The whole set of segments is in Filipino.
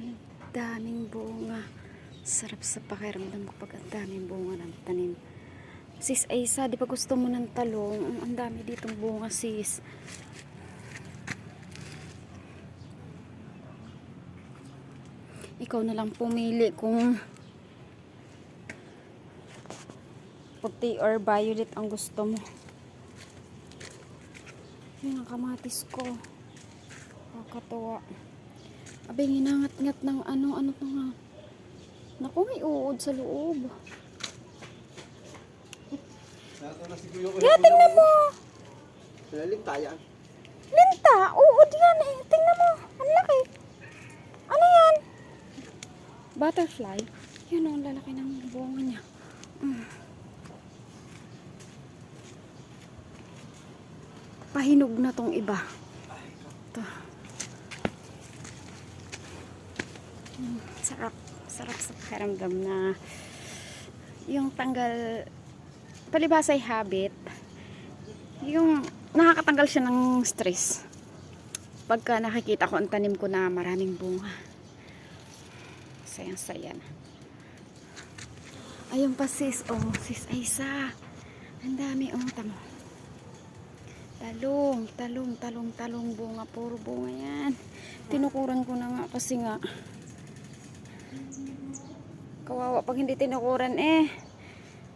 Ang daming bunga. Sarap sa pakiramdam kapag ang daming bunga ng tanim. Sis Aisa, di ba gusto mo ng talong? Ang dami ditong bunga, sis. Ikaw na lang pumili kung puti or violet ang gusto mo. Yan ang kamatis ko. Kakatuwa. Abay, nginangat-ngat ng ano to nga. Naku, may uod sa loob. Kaya tingnan mo. Linta yan. Linta, uod yan eh. Tingnan mo, ang laki. Ano yan? Butterfly. Yan o, ang lalaki ng bunga niya. Pahinog na tong iba. Ito. Sarap. Sarap sa pakiramdam na yung tanggal, palibasay habit, yung nakakatanggal siya ng stress. Pagka nakikita ko ang tanim ko na maraming bunga. Sayang-saya na. Ayun pa sis. Oh, sis Aisa. Ang dami. Oh, tamo. Talong bunga, puro bunga yan. Tinukuran ko na nga kasi nga kawawa pag hindi tinukuran eh.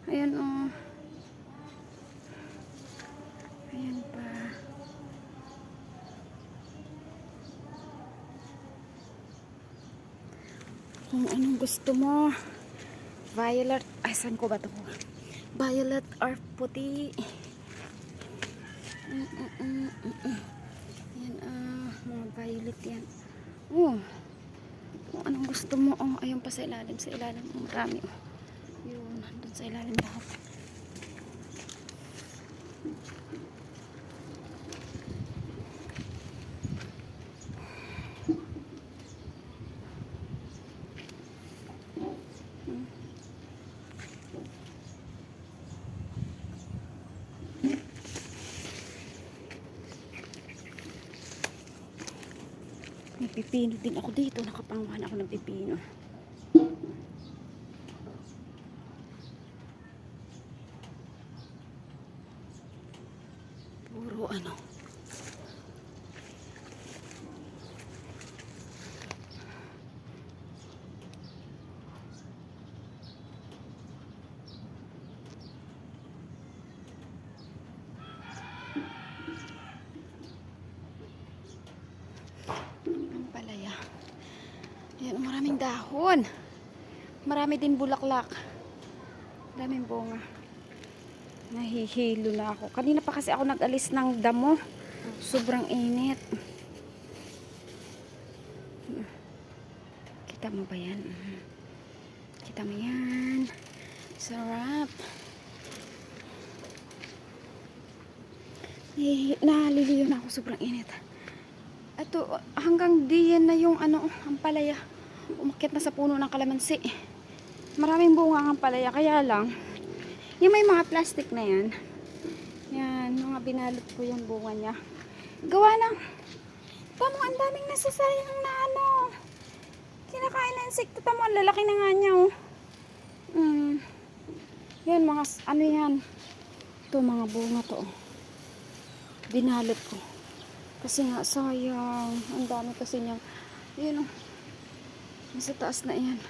Ayan oh. Ayan pa. Kung anong gusto mo. Violet, ay saan ko ba ito? Violet or puti. Yan mga violet yan. Oh, kung anong gusto mo. Oh, ayun pa sa ilalim, marami. Oh, yun, doon sa ilalim lahat. May pipino din ako dito. Nakapanguhan ako ng pipino. Puro ano. Ayan, maraming dahon. Marami din bulaklak. Maraming bunga. Nahihilo na ako. Kanina pa kasi ako nag-alis ng damo. Sobrang init. Kita mo ba yan? Kita mo yan. Sarap. Naliliyo na ako. Sobrang init. Ito, hanggang diyan na yung ano, ampalaya. Umakyat na sa puno ng kalamansi. Maraming bunga ang ampalaya, kaya lang yung may mga plastic na yan. Yan, mga binalot ko yung bunga niya. Gawa ng tamo, ang daming nasasayang na ano. Kinakain na insekto, tamo, ang lalaki na nga niya oh. Yan, mga ano yan. Ito, mga bunga to oh. Binalot ko. Kasi nga, sayang. Ang dami kasi niyang, yun o. Nasa taas na yan.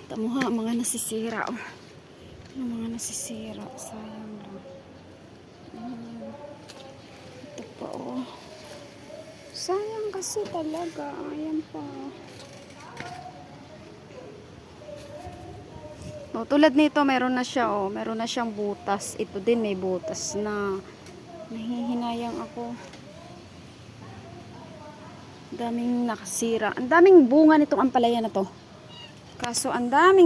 Tamuha, mga nasisira o. Yung mga nasisira. Sayang lang. Ito pa o. Sayang kasi talaga. Ayan pa. Oh, tulad nito, meron na siya oh, meron na siyang butas. Ito din may butas na. Nahihinayang ako. Daming nakasira. Ang daming bunga nitong ampalaya na to. Kaso ang daming